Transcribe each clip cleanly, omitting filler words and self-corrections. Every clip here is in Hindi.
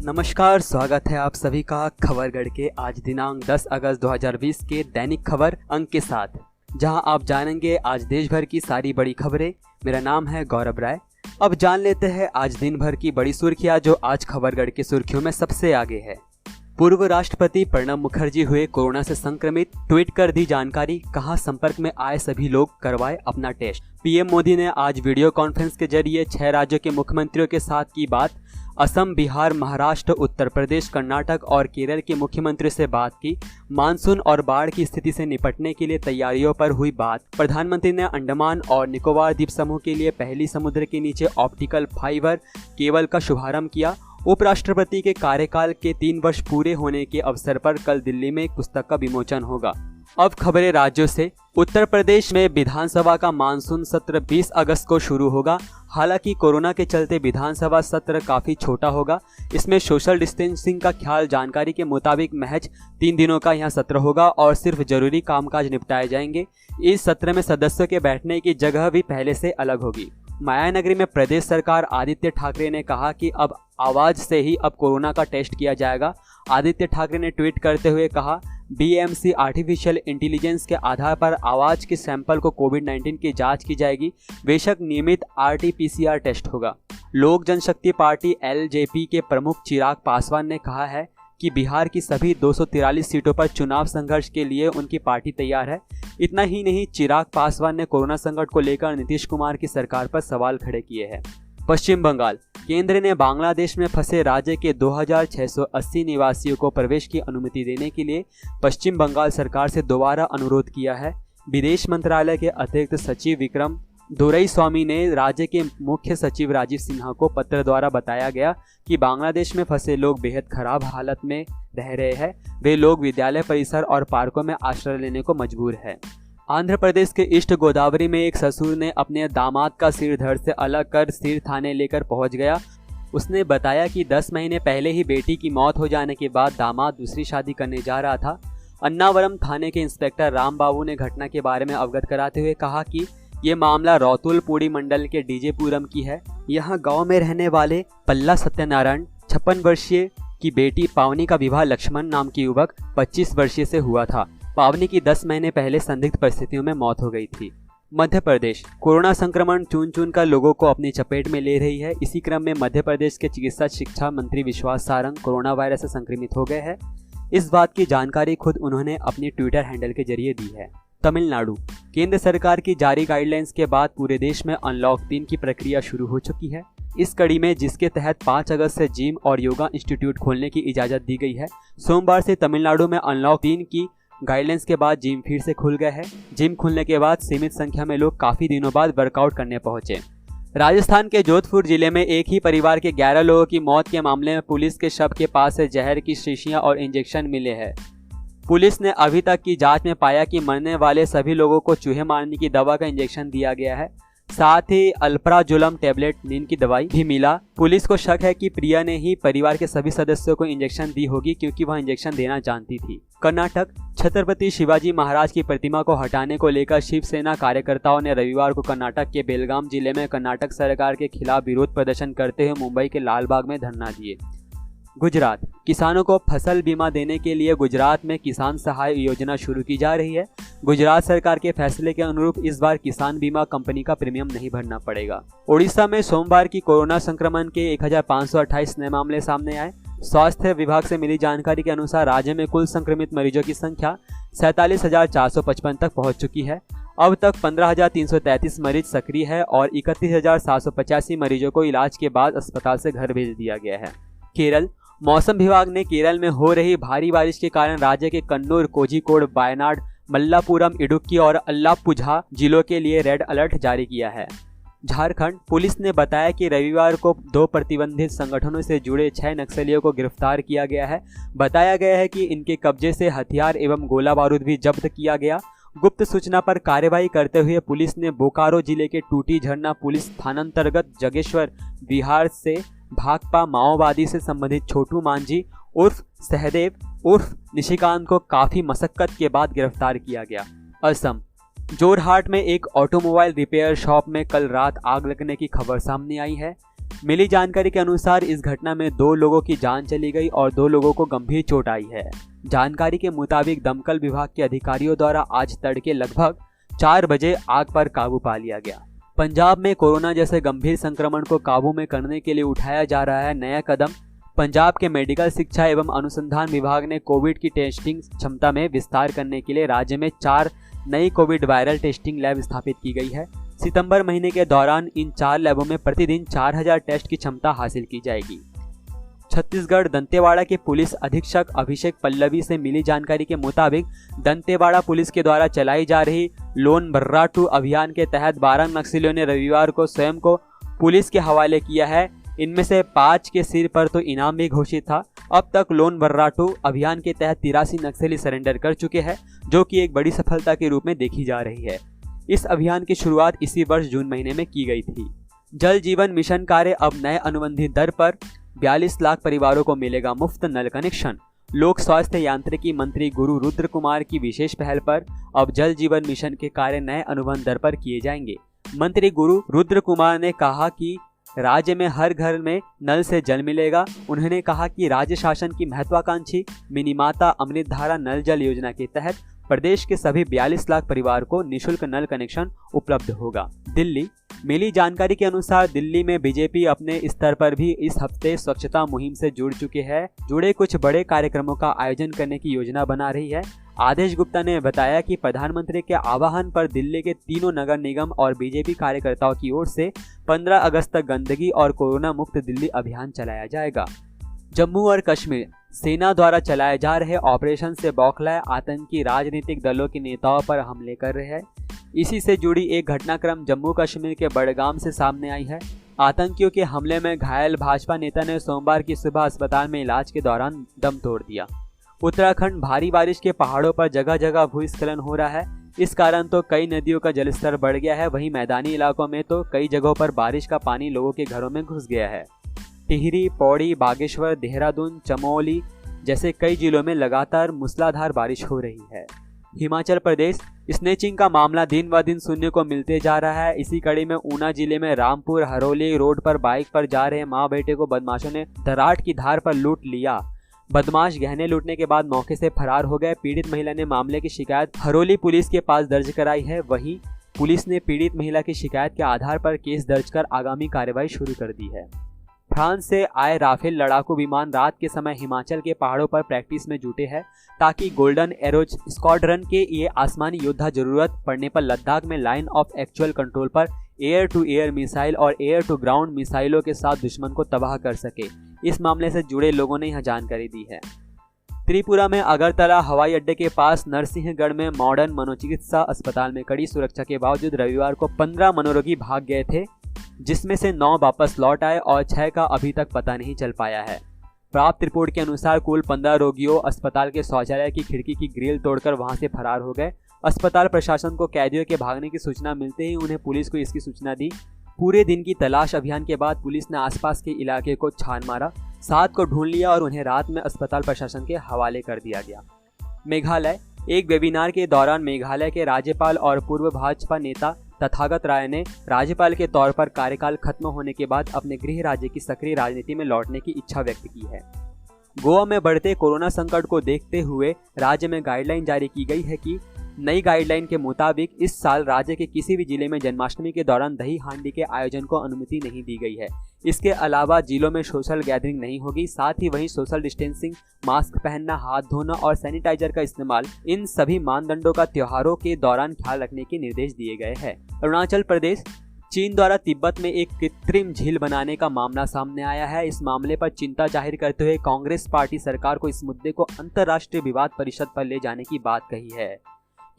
नमस्कार, स्वागत है आप सभी का खबरगढ़ के आज दिनांक 10 अगस्त 2020 के दैनिक खबर अंक के साथ, जहां आप जानेंगे आज देश भर की सारी बड़ी खबरें। मेरा नाम है गौरव राय। अब जान लेते हैं आज दिन भर की बड़ी सुर्खियां जो आज खबरगढ़ की सुर्खियों में सबसे आगे है। पूर्व राष्ट्रपति प्रणब मुखर्जी हुए कोरोना से संक्रमित, ट्वीट कर दी जानकारी, कहा संपर्क में आए सभी लोग करवाए अपना टेस्ट। पीएम मोदी ने आज वीडियो कॉन्फ्रेंस के जरिए 6 राज्यों के मुख्यमंत्रियों के साथ की बात। असम, बिहार, महाराष्ट्र, उत्तर प्रदेश, कर्नाटक और केरल के मुख्यमंत्री से बात की। मानसून और बाढ़ की स्थिति से निपटने के लिए तैयारियों पर हुई बात। प्रधानमंत्री ने अंडमान और निकोबार द्वीप समूह के लिए पहली समुद्र के नीचे ऑप्टिकल फाइबर केबल का शुभारंभ किया। उपराष्ट्रपति के कार्यकाल के 3 वर्ष पूरे होने के अवसर पर कल दिल्ली में एक पुस्तक का विमोचन होगा। अब खबरें राज्यों से। उत्तर प्रदेश में विधानसभा का मानसून सत्र 20 अगस्त को शुरू होगा। हालांकि कोरोना के चलते विधानसभा सत्र काफी छोटा होगा। इसमें सोशल डिस्टेंसिंग का ख्याल जानकारी के मुताबिक महज 3 दिनों का यह सत्र होगा और सिर्फ जरूरी कामकाज निपटाए जाएंगे। इस सत्र में सदस्यों के बैठने की जगह भी पहले से अलग होगी। मायानगरी में प्रदेश सरकार आदित्य ठाकरे ने कहा कि अब आवाज से ही अब कोरोना का टेस्ट किया जाएगा। आदित्य ठाकरे ने ट्वीट करते हुए कहा, बीएमसी आर्टिफिशियल इंटेलिजेंस के आधार पर आवाज के सैंपल को कोविड-19 की जांच की जाएगी। बेशक नियमित आरटी-पीसीआर टेस्ट होगा। लोक जनशक्ति पार्टी एलजेपी के प्रमुख चिराग पासवान ने कहा है कि बिहार की सभी 243 सीटों पर चुनाव संघर्ष के लिए उनकी पार्टी तैयार है। इतना ही नहीं, चिराग पासवान ने कोरोना संकट को लेकर नीतीश कुमार की सरकार पर सवाल खड़े किए हैं। पश्चिम बंगाल, केंद्र ने बांग्लादेश में फंसे राज्य के 2680 निवासियों को प्रवेश की अनुमति देने के लिए पश्चिम बंगाल सरकार से दोबारा अनुरोध किया है। विदेश मंत्रालय के अतिरिक्त सचिव विक्रम दोरईस्वामी ने राज्य के मुख्य सचिव राजीव सिन्हा को पत्र द्वारा बताया गया कि बांग्लादेश में फंसे लोग बेहद खराब हालत में रह रहे हैं। वे लोग विद्यालय परिसर और पार्कों में आश्रय लेने को मजबूर है। आंध्र प्रदेश के ईस्ट गोदावरी में एक ससुर ने अपने दामाद का सिर धड़ से अलग कर सिर थाने लेकर पहुंच गया। उसने बताया कि 10 महीने पहले ही बेटी की मौत हो जाने के बाद दामाद दूसरी शादी करने जा रहा था। अन्नावरम थाने के इंस्पेक्टर राम बाबू ने घटना के बारे में अवगत कराते हुए कहा कि ये मामला रौतुलपूड़ी मंडल के डीजेपुरम की है। यहाँ गांव में रहने वाले पल्ला सत्यनारायण 56 वर्षीय की बेटी पावनी का विवाह लक्ष्मण नाम की युवक 25 वर्षीय से हुआ था। पावनी की 10 महीने पहले संदिग्ध परिस्थितियों में मौत हो गई थी। मध्य प्रदेश, कोरोना संक्रमण चुन कर लोगों को अपनी चपेट में ले रही है। इसी क्रम में मध्य प्रदेश के चिकित्सा शिक्षा मंत्री विश्वास सारंग कोरोना वायरस से संक्रमित हो गए हैं। इस बात की जानकारी खुद उन्होंने अपनी ट्विटर हैंडल के जरिए दी है। तमिलनाडु, केंद्र सरकार की जारी गाइडलाइंस के बाद पूरे देश में अनलॉक 3 की प्रक्रिया शुरू हो चुकी है। इस कड़ी में जिसके तहत 5 अगस्त से जिम और योगा इंस्टीट्यूट खोलने की इजाजत दी गई है। सोमवार से तमिलनाडु में अनलॉक 3 की गाइडलाइंस के बाद जिम फिर से खुल गए हैं। जिम खुलने के बाद सीमित संख्या में लोग काफी दिनों बाद वर्कआउट करने पहुंचे। राजस्थान के जोधपुर जिले में एक ही परिवार के 11 लोगों की मौत के मामले में पुलिस के शव के पास से जहर की शीशियां और इंजेक्शन मिले हैं। पुलिस ने अभी तक की जांच में पाया कि मरने वाले सभी लोगों को चूहे मारने की दवा का इंजेक्शन दिया गया है। साथ ही अल्प्राजोलम टैबलेट, नींद की दवाई भी मिला। पुलिस को शक है कि प्रिया ने ही परिवार के सभी सदस्यों को इंजेक्शन दी होगी क्योंकि वह इंजेक्शन देना जानती थी। कर्नाटक, छत्रपति शिवाजी महाराज की प्रतिमा को हटाने को लेकर शिवसेना कार्यकर्ताओं ने रविवार को कर्नाटक के बेलगाम जिले में कर्नाटक सरकार के खिलाफ विरोध प्रदर्शन करते हुए मुंबई के लालबाग में धरना दिए। गुजरात, किसानों को फसल बीमा देने के लिए गुजरात में किसान सहाय योजना शुरू की जा रही है। गुजरात सरकार के फैसले के अनुरूप इस बार किसान बीमा कंपनी का प्रीमियम नहीं भरना पड़ेगा। ओडिशा में सोमवार की कोरोना संक्रमण के 1528 नए मामले सामने आए। स्वास्थ्य विभाग से मिली जानकारी के अनुसार राज्य में कुल संक्रमित मरीजों की संख्या 47,455 तक पहुंच चुकी है। अब तक 15,333 मरीज सक्रिय है और 31,785 मरीजों को इलाज के बाद अस्पताल से घर भेज दिया गया है। केरल, मौसम विभाग ने केरल में हो रही भारी बारिश के कारण राज्य के कन्नूर, कोझिकोड, वायनाड, मल्लापुरम, इडुक्की और अल्लापुझा जिलों के लिए रेड अलर्ट जारी किया है। झारखंड, पुलिस ने बताया कि रविवार को 2 प्रतिबंधित संगठनों से जुड़े 6 नक्सलियों को गिरफ्तार किया गया है। बताया गया है कि इनके कब्जे से हथियार एवं गोला बारूद भी जब्त किया गया। गुप्त सूचना पर कार्रवाई करते हुए पुलिस ने बोकारो जिले के टूटी झरना पुलिस थानांतर्गत जगेश्वर बिहार से भाकपा माओवादी से संबंधित छोटू मांझी उर्फ सहदेव उर्फ निशिकांत को काफी मशक्कत के बाद गिरफ्तार किया गया। असम, जोरहाट में एक ऑटोमोबाइल रिपेयर शॉप में कल रात आग लगने की खबर सामने आई है। मिली जानकारी के अनुसार इस घटना में 2 लोगों की जान चली गई और 2 लोगों को गंभीर चोट आई है। जानकारी के मुताबिक दमकल विभाग के अधिकारियों द्वारा आज तड़के लगभग 4 बजे आग पर काबू पा लिया गया। पंजाब में कोरोना जैसे गंभीर संक्रमण को काबू में करने के लिए उठाया जा रहा है नया कदम। पंजाब के मेडिकल शिक्षा एवं अनुसंधान विभाग ने कोविड की टेस्टिंग क्षमता में विस्तार करने के लिए राज्य में 4 नई कोविड वायरल टेस्टिंग लैब स्थापित की गई है। सितंबर महीने के दौरान इन 4 लैबों में प्रतिदिन 4000 टेस्ट की क्षमता हासिल की जाएगी। छत्तीसगढ़ दंतेवाड़ा के पुलिस अधीक्षक अभिषेक पल्लवी से मिली जानकारी के मुताबिक दंतेवाड़ा पुलिस के द्वारा चलाई जा रही लोन बर्राटू अभियान के तहत 12 नक्सलियों ने रविवार को स्वयं को पुलिस के हवाले किया है। इनमें से 5 के सिर पर तो इनाम भी घोषित था। अब तक लोन बर्राटू अभियान के तहत 83 नक्सली सरेंडर कर चुके हैं, जो कि एक बड़ी सफलता के रूप में देखी जा रही है। इस अभियान की शुरुआत इसी वर्ष जून महीने में की गई थी। जल जीवन मिशन कार्य अब नए अनुबंधित दर पर 42 लाख परिवारों को मिलेगा मुफ्त नल कनेक्शन। लोक स्वास्थ्य यांत्रिकी मंत्री गुरु रुद्र कुमार की विशेष पहल पर अब जल जीवन मिशन के कार्य नए अनुबंध दर पर किए जाएंगे। मंत्री गुरु रुद्र कुमार ने कहा कि राज्य में हर घर में नल से जल मिलेगा। उन्होंने कहा कि राज्य शासन की महत्वाकांक्षी मिनीमाता अमृत धारा नल जल योजना के तहत प्रदेश के सभी 42 लाख परिवार को निशुल्क नल कनेक्शन उपलब्ध होगा। दिल्ली मिली जानकारी के अनुसार दिल्ली में बीजेपी अपने स्तर पर भी इस हफ्ते स्वच्छता मुहिम से जुड़े कुछ बड़े कार्यक्रमों का आयोजन करने की योजना बना रही है। आदेश गुप्ता ने बताया कि प्रधानमंत्री के आह्वान पर दिल्ली के तीनों नगर निगम और बीजेपी कार्यकर्ताओं की ओर से 15 अगस्त तक गंदगी और कोरोना मुक्त दिल्ली अभियान चलाया जाएगा। जम्मू और कश्मीर सेना द्वारा चलाए जा रहे ऑपरेशन से बौखलाए आतंकी राजनीतिक दलों के नेताओं पर हमले कर रहे हैं। इसी से जुड़ी एक घटनाक्रम जम्मू कश्मीर के बड़गाम से सामने आई है। आतंकियों के हमले में घायल भाजपा नेता ने सोमवार की सुबह अस्पताल में इलाज के दौरान दम तोड़ दिया। उत्तराखंड भारी बारिश के पहाड़ों पर जगह जगह भूस्खलन हो रहा है। इस कारण तो कई नदियों का जलस्तर बढ़ गया है। वहीं मैदानी इलाकों में तो कई जगहों पर बारिश का पानी लोगों के घरों में घुस गया है। टिहरी, पौड़ी, बागेश्वर, देहरादून, चमोली जैसे कई जिलों में लगातार मूसलाधार बारिश हो रही है। हिमाचल प्रदेश स्नेचिंग का मामला दिन ब दिन सुनने को मिलते जा रहा है। इसी कड़ी में ऊना जिले में रामपुर हरोली रोड पर बाइक पर जा रहे मां बेटे को बदमाशों ने दराट की धार पर लूट लिया। बदमाश गहने लूटने के बाद मौके से फरार हो गए। पीड़ित महिला ने मामले की शिकायत हरोली पुलिस के पास दर्ज कराई है। वहीं पुलिस ने पीड़ित महिला की शिकायत के आधार पर केस दर्ज कर आगामी कार्रवाई शुरू कर दी है। फ्रांस से आए राफेल लड़ाकू विमान रात के समय हिमाचल के पहाड़ों पर प्रैक्टिस में जुटे हैं, ताकि गोल्डन एरोज स्क्वाड्रन के ये आसमानी योद्धा जरूरत पड़ने पर लद्दाख में लाइन ऑफ एक्चुअल कंट्रोल पर एयर टू एयर मिसाइल और एयर टू ग्राउंड मिसाइलों के साथ दुश्मन को तबाह कर सके। इस मामले से जुड़े लोगों ने यह जानकारी दी है। त्रिपुरा में अगरतला हवाई अड्डे के पास नरसिंहगढ़ में मॉडर्न मनोचिकित्सा अस्पताल में कड़ी सुरक्षा के बावजूद रविवार को 15 मनोरोगी भाग गए थे, जिसमें से 9 वापस लौट आए और 6 का अभी तक पता नहीं चल पाया है। प्राप्त रिपोर्ट के अनुसार कुल 15 रोगियों अस्पताल के शौचालय की खिड़की की ग्रिल तोड़कर वहां से फरार हो गए। अस्पताल प्रशासन को कैदियों के भागने की सूचना मिलते ही उन्हें पुलिस को इसकी सूचना दी। पूरे दिन की तलाश अभियान के बाद पुलिस ने आसपास के इलाके को छान मारा, 7 को ढूंढ लिया और उन्हें रात में अस्पताल प्रशासन के हवाले कर दिया गया। मेघालय एक वेबिनार के दौरान मेघालय के राज्यपाल और पूर्व भाजपा नेता तथागत राय ने राज्यपाल के तौर पर कार्यकाल खत्म होने के बाद अपने गृह राज्य की सक्रिय राजनीति में लौटने की इच्छा व्यक्त की है। गोवा में बढ़ते कोरोना संकट को देखते हुए राज्य में गाइडलाइन जारी की गई है कि नई गाइडलाइन के मुताबिक इस साल राज्य के किसी भी जिले में जन्माष्टमी के दौरान दही हांडी के आयोजन को अनुमति नहीं दी गई है। इसके अलावा जिलों में सोशल गैदरिंग नहीं होगी। साथ ही वहीं सोशल डिस्टेंसिंग, मास्क पहनना, हाथ धोना और सैनिटाइजर का इस्तेमाल, इन सभी मानदंडों का त्योहारों के दौरान ख्याल रखने के निर्देश दिए गए हैं। अरुणाचल प्रदेश चीन द्वारा तिब्बत में एक कृत्रिम झील बनाने का मामला सामने आया है। इस मामले पर चिंता जाहिर करते हुए कांग्रेस पार्टी सरकार को इस मुद्दे को अंतर्राष्ट्रीय विवाद परिषद पर ले जाने की बात कही है,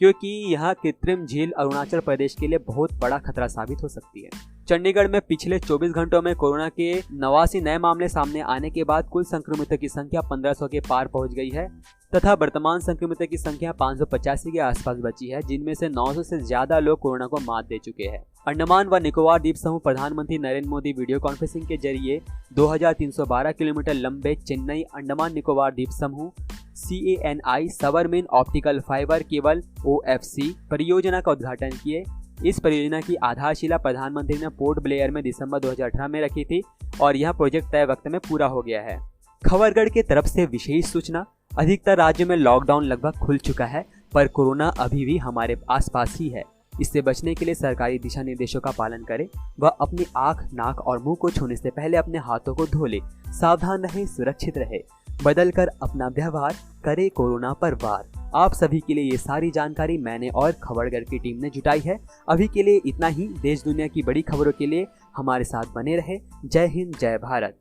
क्योंकि यह कृत्रिम झील अरुणाचल प्रदेश के लिए बहुत बड़ा खतरा साबित हो सकती है। चंडीगढ़ में पिछले 24 घंटों में कोरोना के 89 नए मामले सामने आने के बाद कुल संक्रमितों की संख्या 1500 के पार पहुंच गई है तथा वर्तमान संक्रमितों की संख्या 585 के आसपास बची है, जिनमें से 900 से ज्यादा लोग कोरोना को मात दे चुके हैं। अंडमान व निकोबार द्वीप समूह प्रधानमंत्री नरेंद्र मोदी वीडियो कॉन्फ्रेंसिंग के जरिए 2312 किलोमीटर लंबे चेन्नई अंडमान निकोबार द्वीप समूह CANI submarine optical fibre cable OFC परियोजना का उद्घाटन किए। इस परियोजना की आधारशिला प्रधानमंत्री ने पोर्ट ब्लेयर में दिसंबर 2018 में रखी थी और यह प्रोजेक्ट तय वक्त में पूरा हो गया है। खबरगढ़ की तरफ से विशेष सूचना। अधिकतर राज्यों में लॉकडाउन लगभग खुल चुका है, पर कोरोना अभी भी हमारे आसपास ही है। इससे बचने के लिए सरकारी दिशा निर्देशों का पालन करें व अपनी आंख, नाक और मुंह को छूने से पहले अपने हाथों को धो ले। सावधान रहे, सुरक्षित रहे, बदल कर अपना व्यवहार करे कोरोना पर वार। आप सभी के लिए ये सारी जानकारी मैंने और खबरगढ़ की टीम ने जुटाई है। अभी के लिए इतना ही। देश दुनिया की बड़ी खबरों के लिए हमारे साथ बने रहे। जय हिंद, जय भारत।